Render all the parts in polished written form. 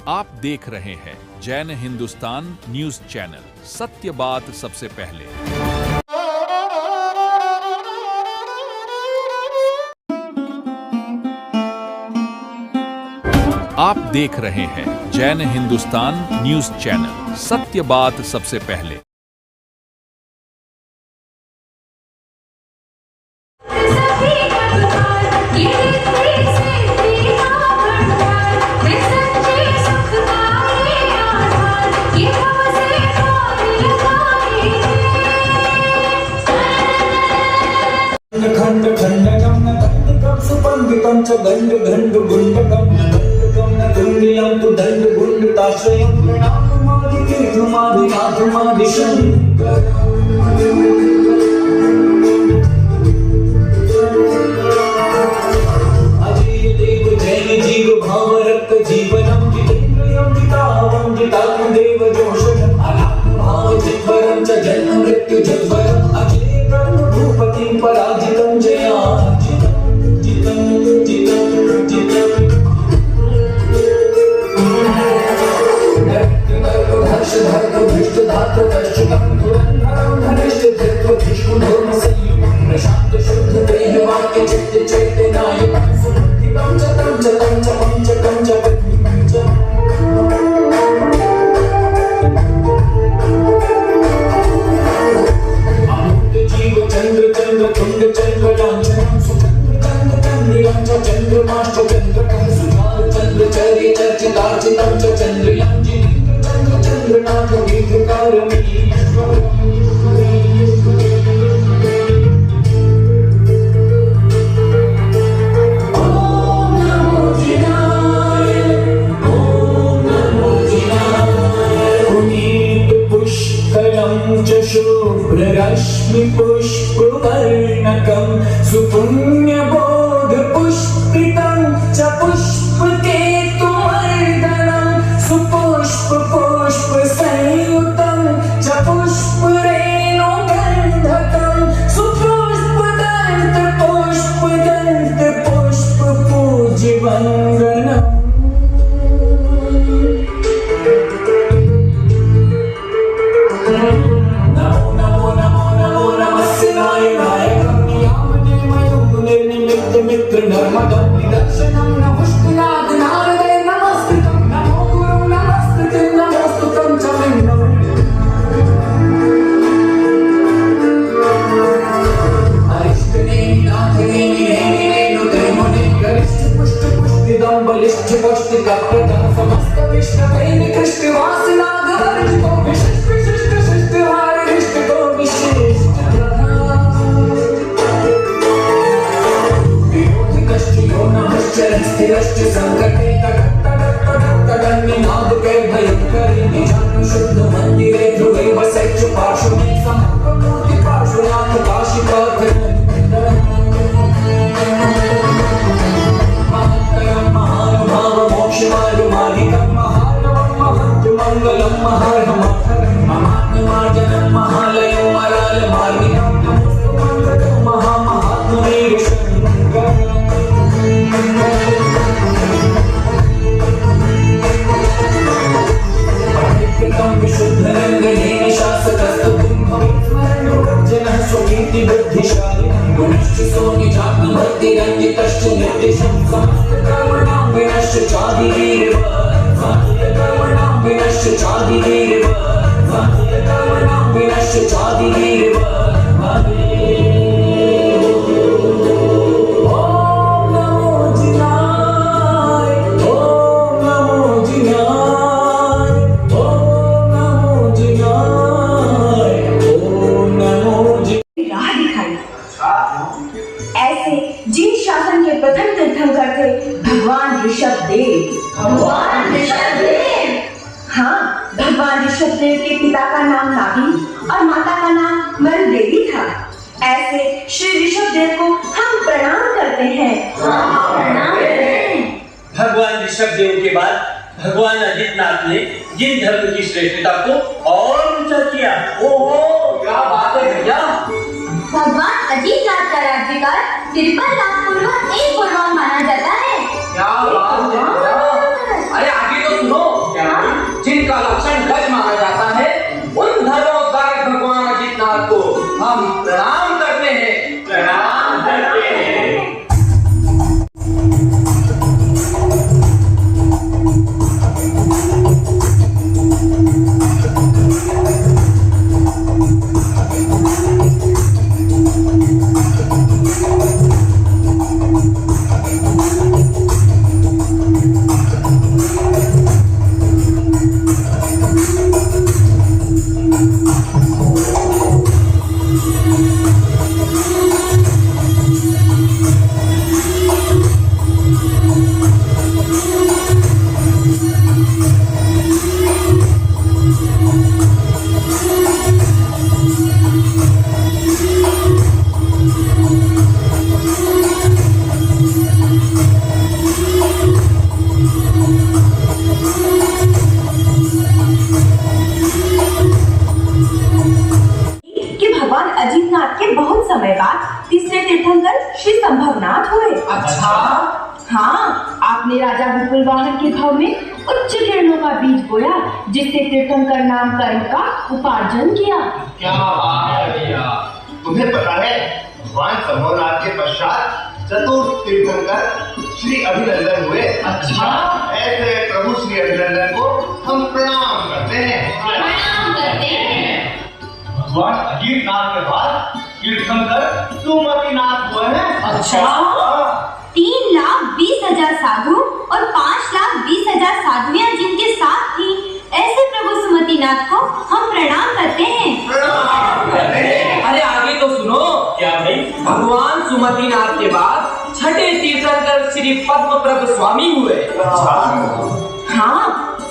आप देख रहे हैं जैन हिंदुस्तान न्यूज चैनल, सत्य बात सबसे पहले। आप देख रहे हैं जैन हिंदुस्तान न्यूज चैनल, सत्य बात सबसे पहले। खंड खंडकं न खंडकं सुपंडितं च दंड दंड गुंडकं न दंडकं न तुंडिलं तु दंड गुंडताश्रयं प्रणाममादि कीर्तमादि नाथमादि शंकर। अजय देव जैन जीव भाव रक्त जीवनं जितेन्द्रियं जितावं जितात्मदेव जोषणम् अनात्म भाव जित्वरं च जन्म मृत्यु जन्मरम् अजय भूपतिं पराजितं जयाजितं जितं जितं जितं हर्ष धर्म भ्रष्ट धात्र दर्शकं धुरंधरं धनिष्ठ धृत्व भीष्म धर्म संयुक्तं प्रशांत शुद्ध देह वाक्य चित्त चैतन्यायकं सुखितं च पंचकं च पद्मं च चंद्र चंद्र तुंड चंद्र लांछनं सुचंद्र चंद्र चंद्रियं च चंद्रमाश्च चंद्रकं सुचारु चंद्र चर्य चर्चितार्चितं च चंद्रियं जिनेन्द्र चंद्र चंद्रनाथ दीर्घकारमीश्वरम्। ओम नमो जिनाय, ओम नमो जिनाय। पुनीत पुष्कलं च शुभ्ररश्मि पुष्पवर्णकं सुपुण्यबोध पुष्पितं च पुष्पकेतुमर्दनं सुपुष्प पुष्प संयुतं च पुष्परेणुगन्धकं सुपुष्पदन्त पुष्प पूज्यवन्दनम्। नर्मदं निदर्शनं नमस्कृनाद नारदे नमस्कृतं नमो गुरुं नमस्कृते नमोस्तुतं च लिङ्गम्। अरिष्टनेमि नाथनेमि रेणुते मुने गरिष्ठ पुष्ट पुष्टिदं बलिष्ठ पौष्टिकप्रदं समस्त विष्णवेन कृष्णवासनागवर्जितो विशिष्ट विशिष्ट शिष्टहार हृष्टको विशिष्ट स्थिरश्च संकटे तगन्निनाद के भयंकरी निजानु शुद्ध मंदिरे ध्रुवे वसैच पार्श्वे समूर्ति पार्श्वनाथ काशीपथ महत्तरं महानुभाव मोक्षमार्गमार्गिकं महानवं महत्मंगलं महार्हमर्थकं महात्मार्जनं महालयं मरालमार्गिकं नमोस्तुते महामहात्मने शंकर। विशुद्धरंगनेन शासकस्तु जनः स्वकीर्ति बुद्धिशाली गुणश्च सोनिजात्म भक्तिरञ्जितश्च निर्दिशं समस्तकर्मणां विनश्च चादिवीर्यव समस्तकर्मणां विनश्च चादिवीर्यव समस्तकर्मणां विनश्च चादिवीर्यव। ऐसे जिन शासन के प्रथम तीर्थंकर थे भगवान ऋषभदेव। हाँ, भगवान ऋषभदेव के पिता का नाम नागी और माता का नाम मरुदेवी था। ऐसे श्री ऋषभदेव को हम प्रणाम करते हैं। भगवान ऋषभदेव के बाद भगवान अजितनाथ ने जिन धर्म की श्रेष्ठता को और ऊंचा किया। ओहो, क्या बात है भैया। भगवान अजितनाथ का राज्यकाल 53 लाख पूर्व एक पूर्वांग माना जाता है। क्या बात है। अरे आगे तो सुनो। हाँ, आपने राजा विपुल वाहन के भाव में उच्च किरणों का बीज बोया, जिससे तीर्थंकर नाम कर्म का उपार्जन किया। क्या बात है भैया, तुम्हें पता है भगवान संभवनाथ के पश्चात चतुर्थ तीर्थंकर श्री अभिनंदन हुए। अच्छा। ऐसे प्रभु श्री अभिनंदन को हम प्रणाम करते हैं। प्रणाम करते हैं। भगवान अजीतनाथ के बाद तीर्थंकर सुमतिनाथ हुए हैं। अच्छा। 3,20,000 साधु और 5,20,000 साधुएं जिनके साथ थी, ऐसे प्रभु सुमतिनाथ को हम प्रणाम करते हैं। प्रणाम करते हैं। अरे आगे तो सुनो। क्या भाई? भगवान सुमतिनाथ के बाद छठे तीर्थंकर श्री पद्मप्रभ स्वामी हुए। हाँ,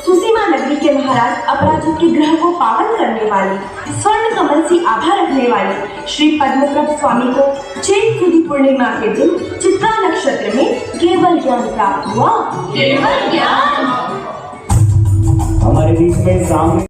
सुसीमा नगरी के महाराज अपराजित के ग्रह को पावन करने वाले, स्वर्ण कमल सी आभा रखने वाले श्री पद्मप्रभ स्वामी को चैत सुदी पूर्णिमा के दिन चित्रा नक्षत्र में केवल ज्ञान प्राप्त हुआ। केवल ज्ञान। हमारे बीच में सामने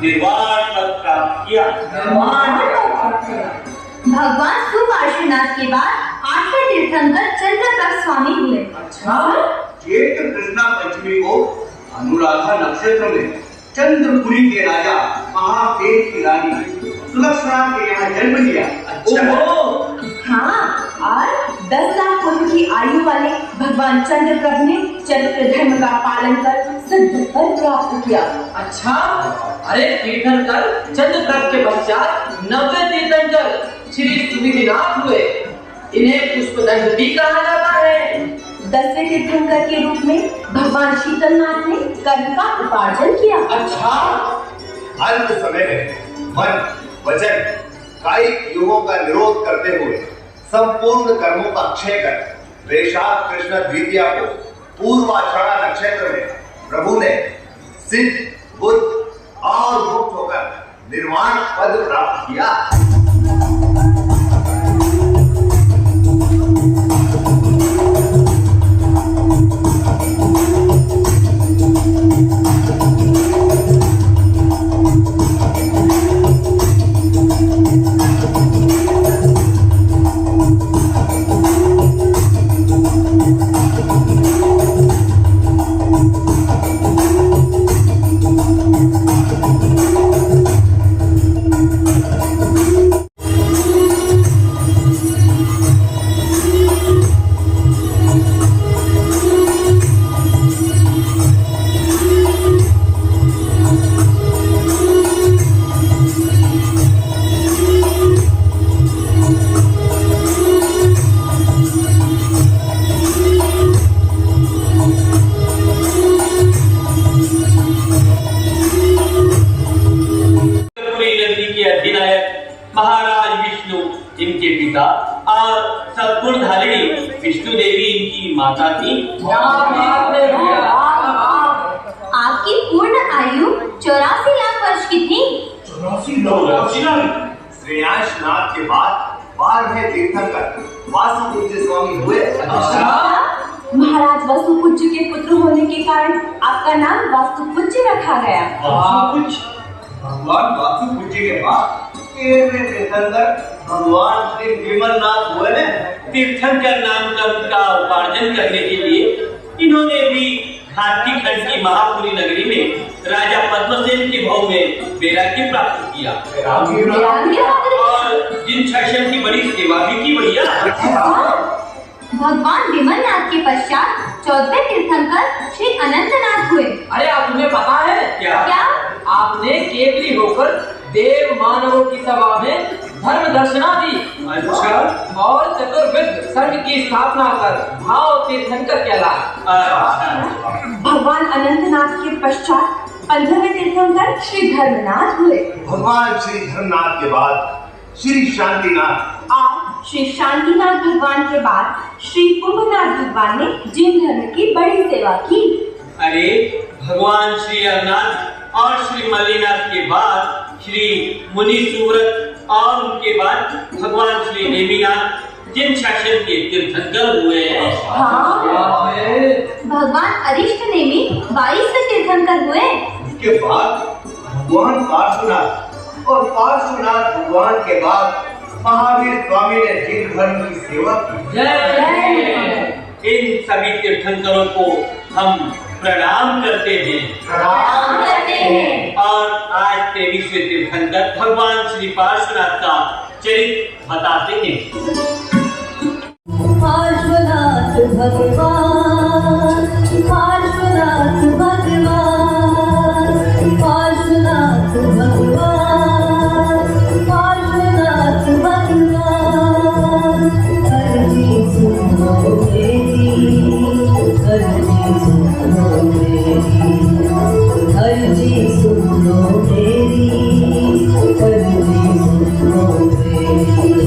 निर्वाण पद प्राप्त किया। भगवान सुपार्श्वनाथ के बाद आठवें तीर्थंकर चंद्रप्रभ स्वामी हुए। अच्छा। चैत्र कृष्णा पंचमी को अनुराधा नक्षत्र में चंद्रपुरी के राजा महादेव की रानी सुलक्षणा के यहाँ जन्म लिया। हाँ, और 10 लाख पूर्व की आयु वाले भगवान चंद्रप्रभ ने चरित्र धर्म का पालन कर सिद्ध फल प्राप्त किया। अच्छा। अरे तीर्थंकर चंद्रप्रभ के पश्चात 90 तीर्थंकर श्री सुविधिनाथ हुए। इन्हें पुष्पदंड भी कहा जाता है। 10वें तीर्थंकर के रूप में भगवान शीतलनाथ ने कर्म का उपार्जन किया। अच्छा। अंत समय में मन, वचन, कायिक युगों का निरोध करते हुए संपूर्ण कर्मों का क्षय कर वैशाख कृष्ण द्वितीया को पूर्वाषाढ़ा नक्षत्र में प्रभु ने सिद्ध, बुद्ध और मुक्त होकर निर्वाण पद प्राप्त किया। महाराज विष्णु इनके पिता और सद्गुणधारिणी विष्णु देवी इनकी माता थी। आपकी पूर्ण आयु 84 लाख वर्ष की थी। 84 लाख। श्रेयांशनाथ के बाद 12वें तीर्थंकर वासुपूज्य स्वामी हुए। महाराज वासुपूज्य के पुत्र होने के कारण आपका नाम वास्तुपूज्य रखा गया। भगवान वासुपूज्य के बाद 13वें तीर्थंकर भगवान श्री विमलनाथ हुए। तीर्थंकर नाम कर्म का उपार्जन करने के लिए इन्होंने भी घाटी खंड की महापुरी नगरी में राजा पद्मसेन के भाव में वैराग्य प्राप्त किया और जिन शासन की बड़ी सेवा भी की। भैया भगवान विमलनाथ के पश्चात 14वें तीर्थंकर श्री अनंतनाथ हुए। अरे आप तुम्हें पता है क्या? आपने केवली होकर देव मानवों की सभा में धर्म दर्शना दी। अच्छा। और चतुर्विध संघ की स्थापना कर भाव तीर्थंकर कहलाए। भगवान अनंतनाथ के पश्चात 15वें तीर्थंकर श्री धर्मनाथ हुए। भगवान श्री धर्मनाथ के बाद श्री शांतिनाथ और श्री शांतिनाथ भगवान के बाद श्री कुंभनाथ भगवान ने जिन धर्म की बड़ी सेवा की। अरे भगवान श्री अरनाथ और श्री मल्लीनाथ के बाद श्री मुनि सुव्रत और उनके बाद भगवान श्री नेमिनाथ जिन शासन के तीर्थंकर हुए हैं। भगवान अरिष्ट नेमि 22 तीर्थंकर हुए। उसके बाद भगवान पार्श्वनाथ और पार्श्वनाथ भगवान के बाद महावीर स्वामी ने जिन धर्म की सेवा की। इन सभी तीर्थंकरों को हम प्रणाम करते हैं। और आज 23वें तीर्थंकर भगवान श्री पार्श्वनाथ का चरित्र बताते हैं। पार्श्वनाथ भगवान, पार्श्वनाथ भगवान, पार्श्वनाथ भगवान, पार्श्वनाथ भगवान। हरि सुनो मेरी, हरि सुनो मेरी, हरि सुनो मेरी, हरि सुनो मेरी।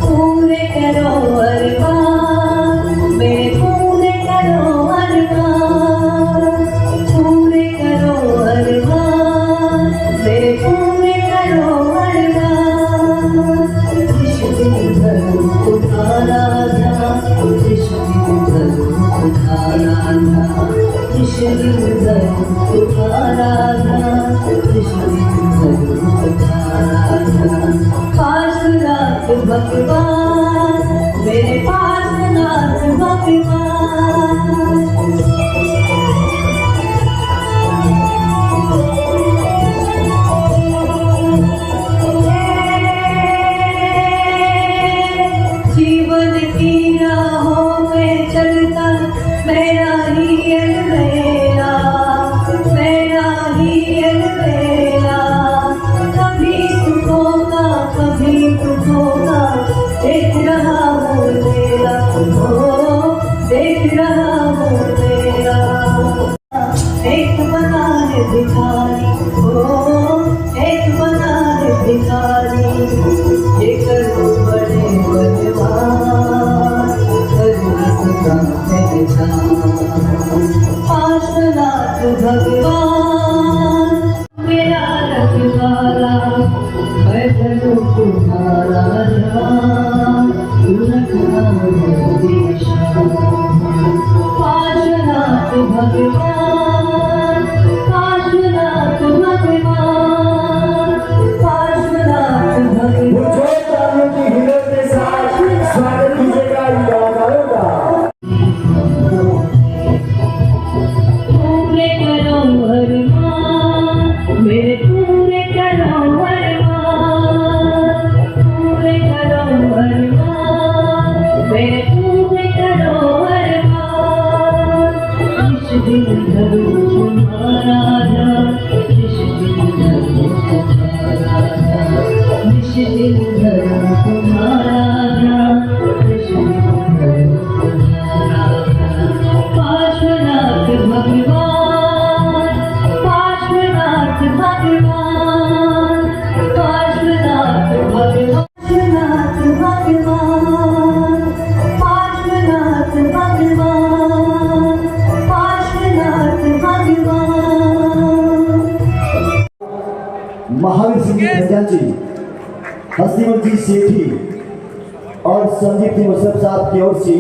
पूरे करो अरमान, मेरे पूरे करो अरमान, पूरे करो अरमान, मेरे पूरे करो अरमान। ऋषि धर्म उठाना था, ऋषि धर्म उठाना था, ऋषि धर्म उठाना था, ऋषि धर्म उठाना था। पार्श्वनाथ भगवान, मेरे पार्श्वनाथ भगवान। जीवन की राहों में चलता मेरा ही अलबेला, मेरा ही अलबेला। कभी सुखों का कभी दुखों का देख रहा हूँ तेरा, ओ देख रहा हूँ तेरा। एक बना है भिखारी, ओ एक बना है भिखारी। ये करो बड़े बलवान, करो इसका पहचान। पार्श्वनाथ भगवान, मेरा रखवाला, मैं करूँ तुम्हारा ध्यान, तू रखना मेरी शान। पार्श्वनाथ भगवान, पार्श्वनाथ भगवान, पार्श्वनाथ भगवान। पूरे करो अरमान, मेरे पूरे करो अरमान, पूरे करो अरमान, मेरे पूरे करो अरमान। ऋषि धर्म तुम्हारा था, ऋषि धर्म तुम्हारा था, ऋषि धर्म तुम्हारा था, ऋषि धर्म तुम्हारा था। पार्श्वनाथ भगवान, पार्श्वनाथ भगवान, पार्श्वनाथ भगवान, पार्श्वनाथ भगवान, पार्श्वनाथ भगवान, पार्श्वनाथ भगवान। महावीर सिंह खजांची, हसीमत जी सेठी और संदीप जी मुसब साहब की ओर से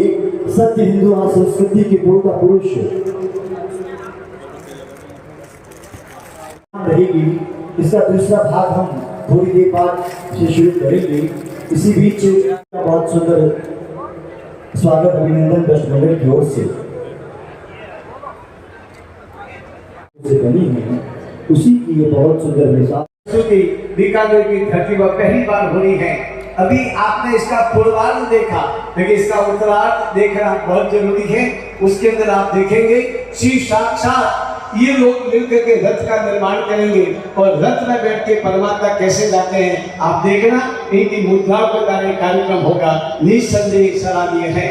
सत्य हिंदू संस्कृति के पूर्व पुरुष रहेगी। इसका दूसरा भाग हम थोड़ी देर बाद से शुरू करेंगे। इसी बीच बहुत सुंदर स्वागत अभिनंदन ट्रस्ट मंडल की ओर से बनी है, उसी की ये बहुत सुंदर मिसाल बीकानेर की धरती पर पहली बार हो रही है। अभी आपने इसका पूर्वार्ध देखा, लेकिन इसका उत्तरार्ध देखना बहुत जरूरी है। उसके अंदर आप देखेंगे श्री साक्षात ये लोग मिलकर के रथ का निर्माण करेंगे और रथ में बैठ के परमात्मा कैसे जाते हैं आप देखना। इनकी मुद्राओं के द्वारा कार्यक्रम होगा, निस्संदेह सराहनीय है।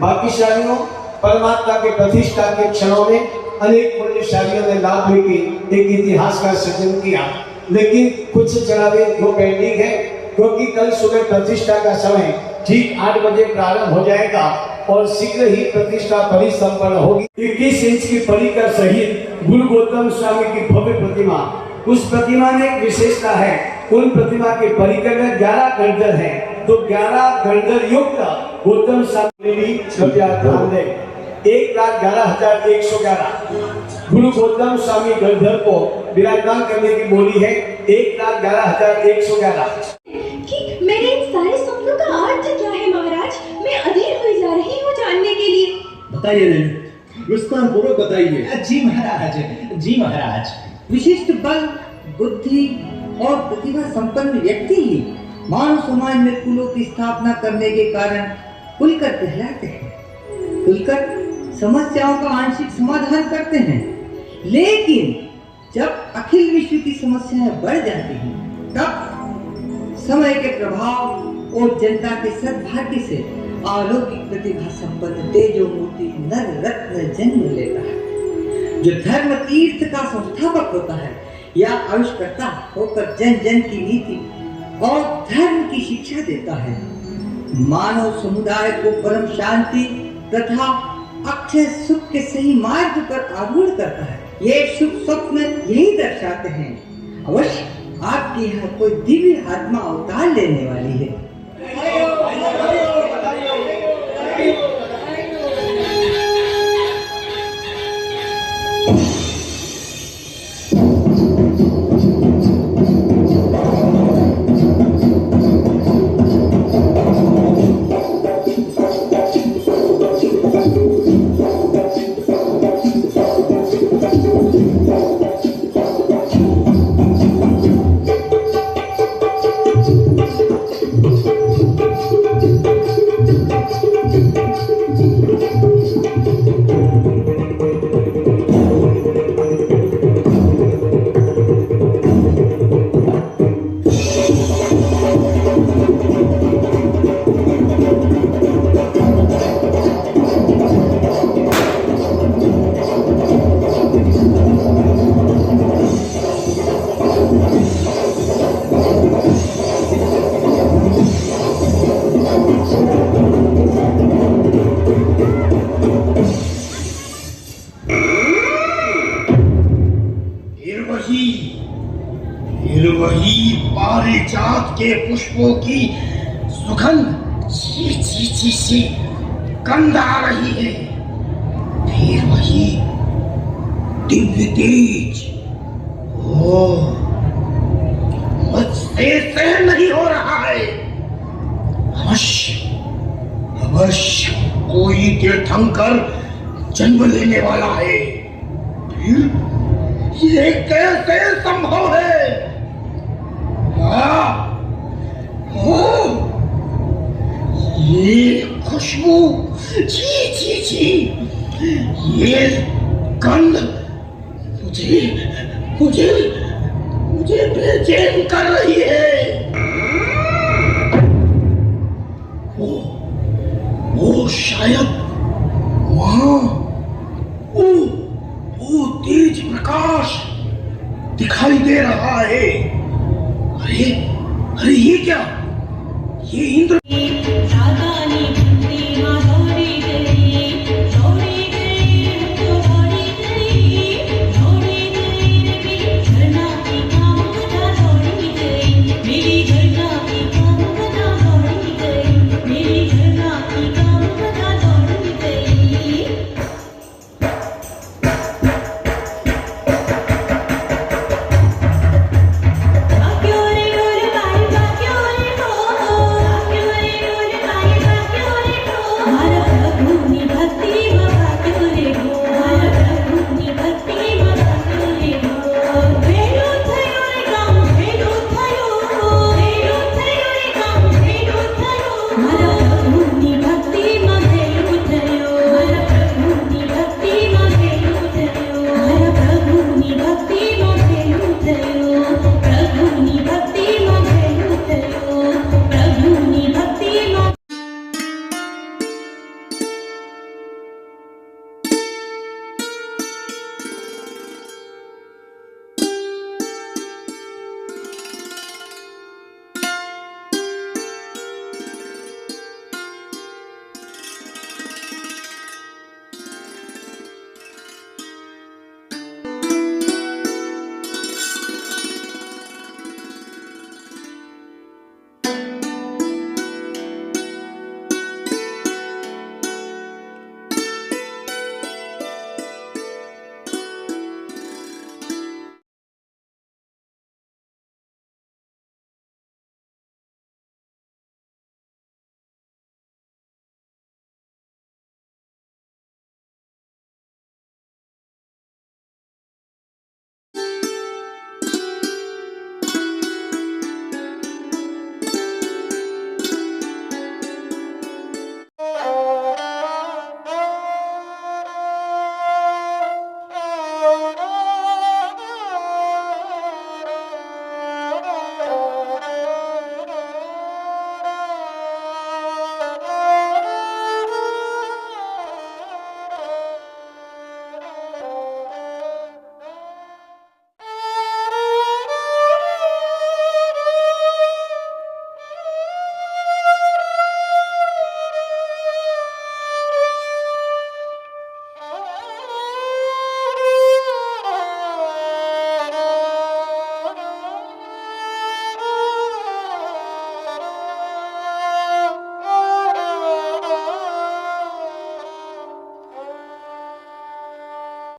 बाकी शालियों, परमात्मा के प्रतिष्ठा के क्षणों में अनेक पुण्यशालियों ने लाभ लेके एक इतिहास का सृजन किया, लेकिन कुछ चढ़ावे जो पेंडिंग है, क्योंकि कल सुबह प्रतिष्ठा का समय ठीक 8 बजे प्रारंभ हो जाएगा और शीघ्र ही प्रतिष्ठा परिसंपन्न होगी। 21 इंच की परिकर सहित गुरु गौतम स्वामी की भव्य प्रतिमा, उस प्रतिमा में एक विशेषता है, उन प्रतिमा के परिकर में 11 गणधर हैं, तो 11 गणधर युक्त गौतम स्वामी कृपया ध्यान दें। 1,11,111 गुरु गौतम स्वामी गणधर को विराजमान करने की बोली है। 1,11,111 कि मेरे इन सारे सपनों का अर्थ क्या है महाराज? मैं अधीर हुई जा रही हूँ जानने के लिए। बताइए विस्तार पूर्वक बताइए। जी महाराज, विशिष्ट बल, बुद्धि और प्रतिभा संपन्न व्यक्ति ही मानव समाज में कुलों की स्थापना करने के कारण कुलकर कहलाते हैं। कुलकर समस्याओं का आंशिक समाधान करते हैं, लेकिन जब अखिल विश्व की समस्याएं बढ़ जाती हैं, तब समय के प्रभाव और जनता के सद्भाग्य से अलौकिक प्रतिभा संपन्न तेजोमूर्ति नर रत्न जन्म लेता है, जो धर्म तीर्थ का संस्थापक होता है या आविष्कर्ता होकर जन जन की नीति और धर्म की शिक्षा देता है। मानव समुदाय को परम शांति तथा अक्षय सुख के सही मार्ग पर आरूढ़ करता है। ये शुभ स्वप्न यही दर्शाते हैं। अवश्य आपके यहाँ कोई दिव्य आत्मा अवतार लेने वाली है। वही पारिजात के पुष्पों की सुगंध सी गंध आ रही है। फिर वही दिव्य तेज, मुझसे सहन नहीं हो रहा है। अवश्य कोई तीर्थंकर जन्म लेने वाला है। फिर ये कैसे संभव है? ये खुशबू, छी, ये गंध मुझे बेचैन कर रही है। वो शायद वहां वो तेज प्रकाश दिखाई दे रहा है। अरे ये क्या? ये इंद्र